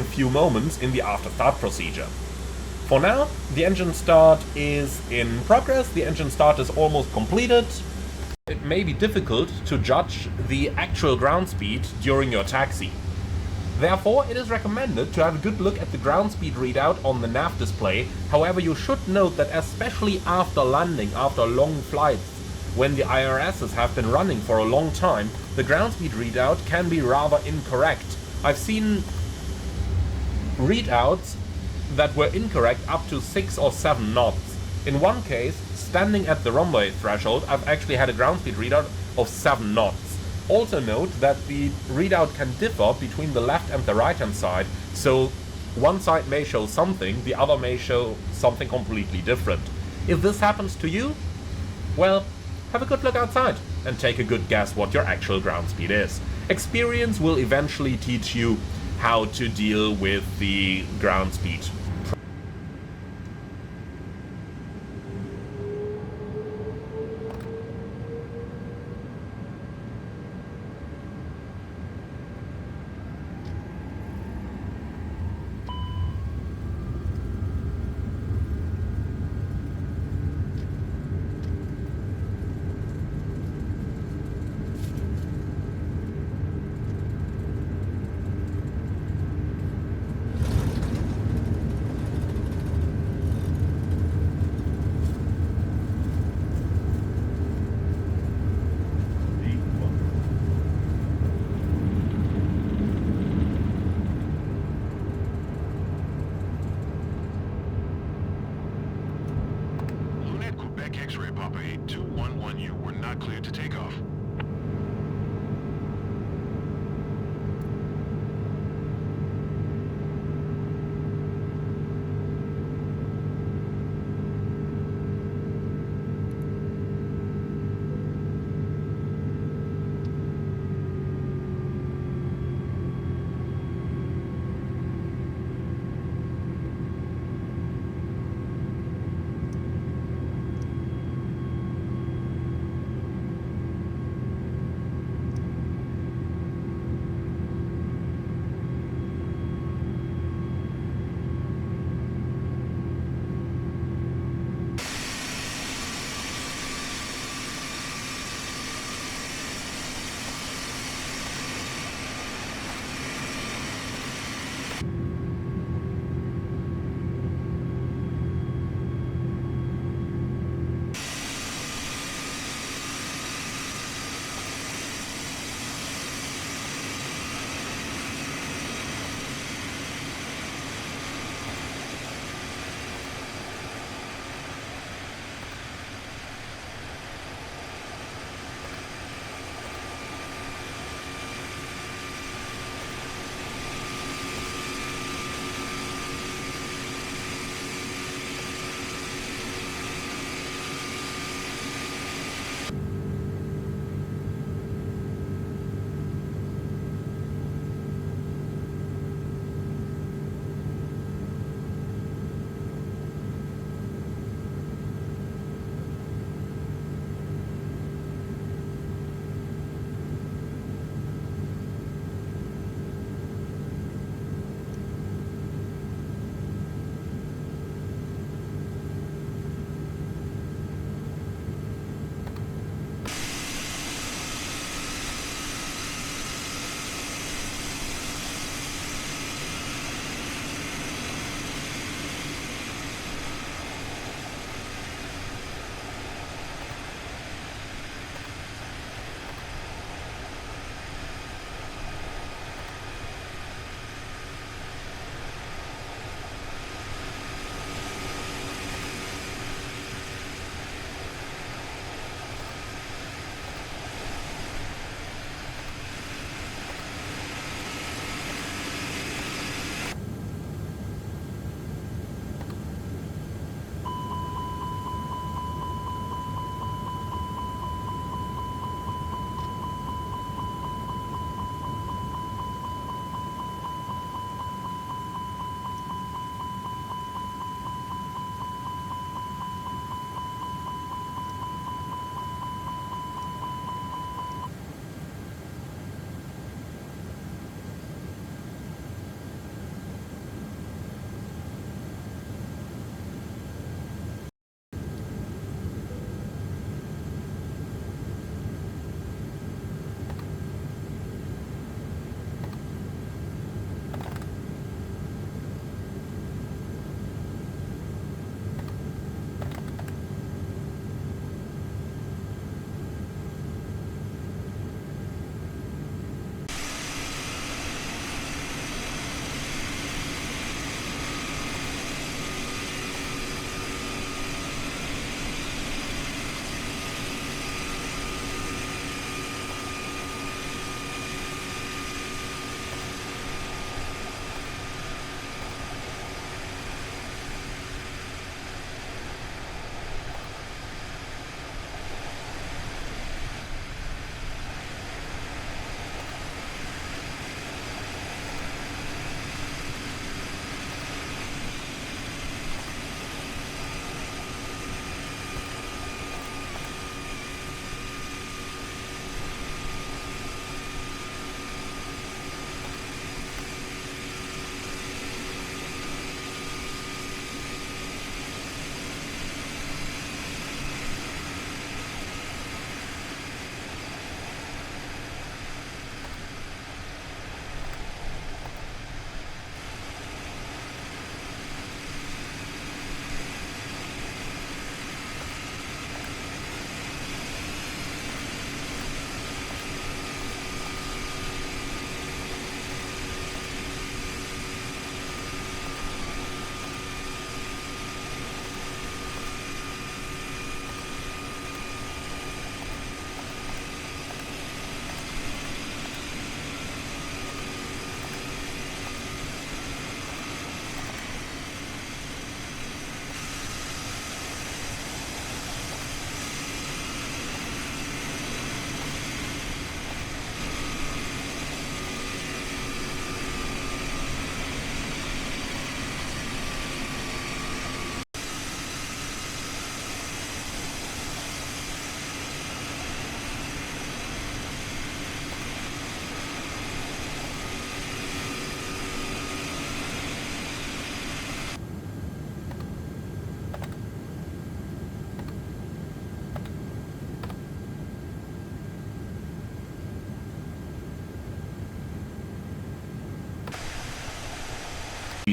few moments in the after start procedure. For now, the engine start is in progress, the engine start is almost completed. It may be difficult to judge the actual ground speed during your taxi. Therefore, it is recommended to have a good look at the ground speed readout on the nav display. However, you should note that especially after landing, after long flights, when the IRSs have been running for a long time, the ground speed readout can be rather incorrect. I've seen readouts that were incorrect up to 6 or 7 knots. In one case, standing at the runway threshold, I've actually had a ground speed readout of 7 knots. Also note that the readout can differ between the left and the right hand side, so one side may show something, the other may show something completely different. If this happens to you, well, have a good look outside and take a good guess what your actual ground speed is. Experience will eventually teach you how to deal with the ground speed.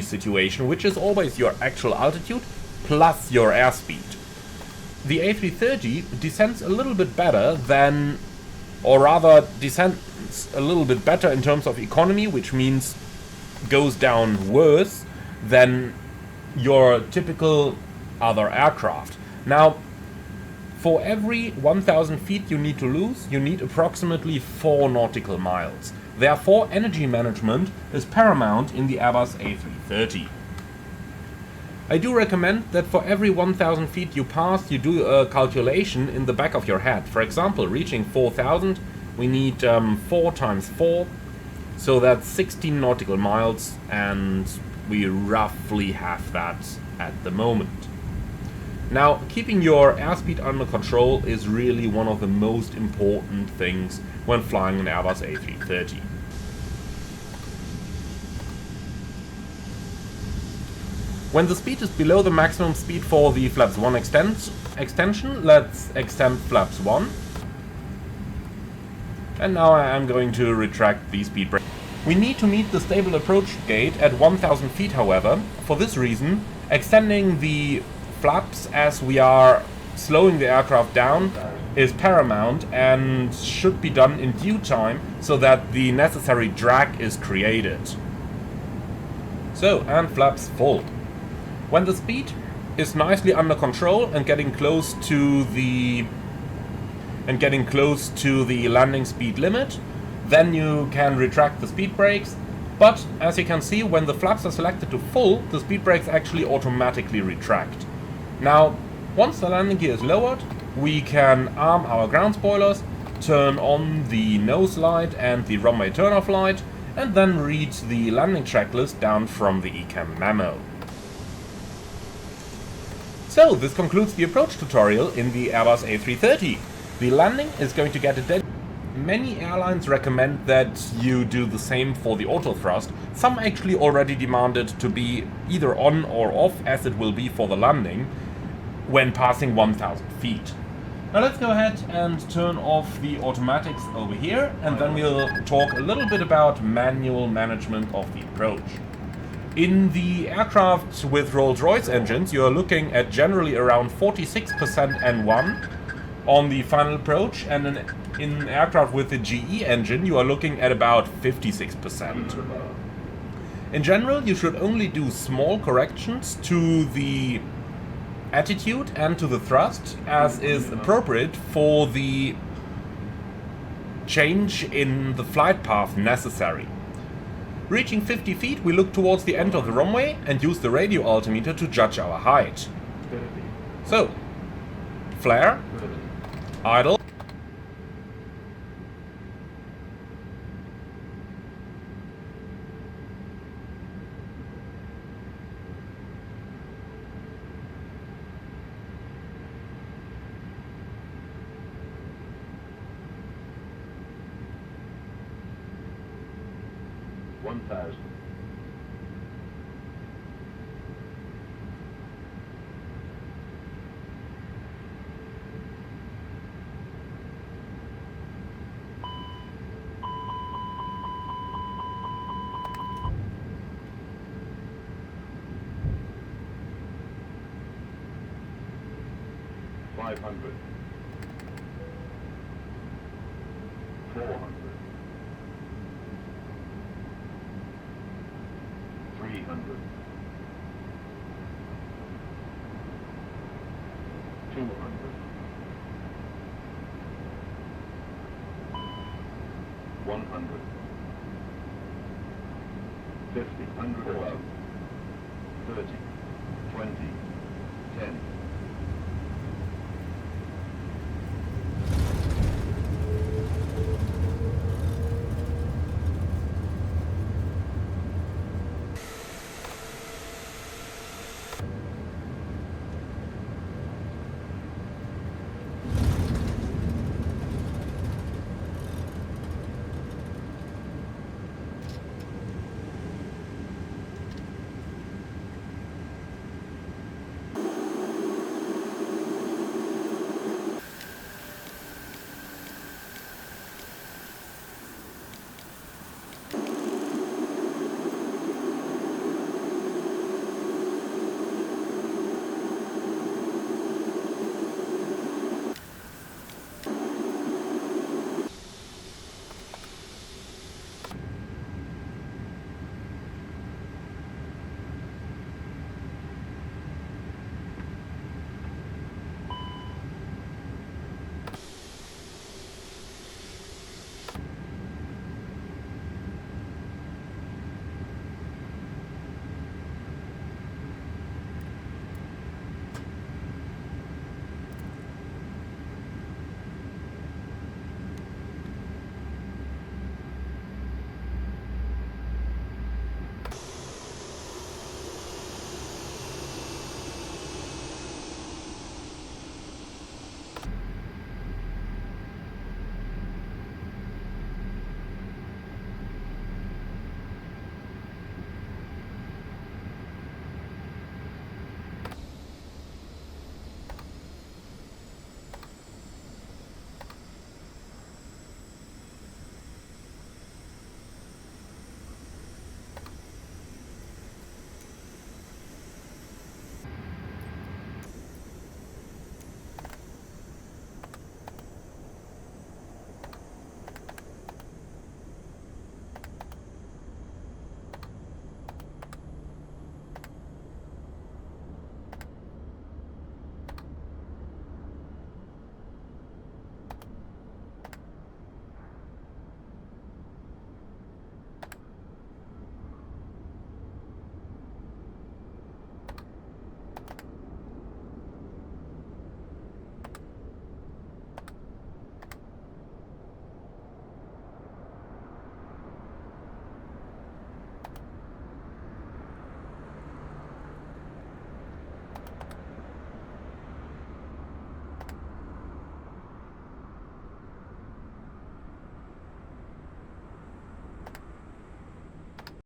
situation, which is always your actual altitude plus your airspeed. The A330 descends a little bit better than, or rather descends a little bit better in terms of economy, which means goes down worse than your typical other aircraft. Now, for every 1,000 feet you need to lose, you need approximately 4 nautical miles. Therefore, energy management is paramount in the Airbus A330. I do recommend that for every 1,000 feet you pass, you do a calculation in the back of your head. For example, reaching 4,000, we need 4 times 4, so that's 16 nautical miles, and we roughly have that at the moment. Now, keeping your airspeed under control is really one of the most important things when flying an Airbus A330. When the speed is below the maximum speed for the flaps 1 extension, let's extend flaps 1. And now I am going to retract the speed brake. We need to meet the stable approach gate at 1,000 feet, however. For this reason, extending the flaps as we are slowing the aircraft down is paramount and should be done in due time so that the necessary drag is created. So, and flaps full. When the speed is nicely under control and getting close to the landing speed limit, then you can retract the speed brakes. But as you can see, when the flaps are selected to full, the speed brakes actually automatically retract. Now, once the landing gear is lowered, we can arm our ground spoilers, turn on the nose light and the runway turn-off light, and then read the landing checklist down from the ECAM memo. So, this concludes the approach tutorial in the Airbus A330. The landing is going to get a dead. Many airlines recommend that you do the same for the autothrust. Some actually already demand it to be either on or off, as it will be for the landing when passing 1,000 feet. Now let's go ahead and turn off the automatics over here, and then we'll talk a little bit about manual management of the approach. In the aircraft with Rolls-Royce engines, you're looking at generally around 46% N1 on the final approach, and in aircraft with the GE engine, you are looking at about 56%. In general, you should only do small corrections to the attitude and to the thrust, as is appropriate for the change in the flight path necessary. Reaching 50 feet, we look towards the end of the runway and use the radio altimeter to judge our height. So, flare, idle, $500, $400, $300, $200, $100, $50, $100 above, 30, 20, 10.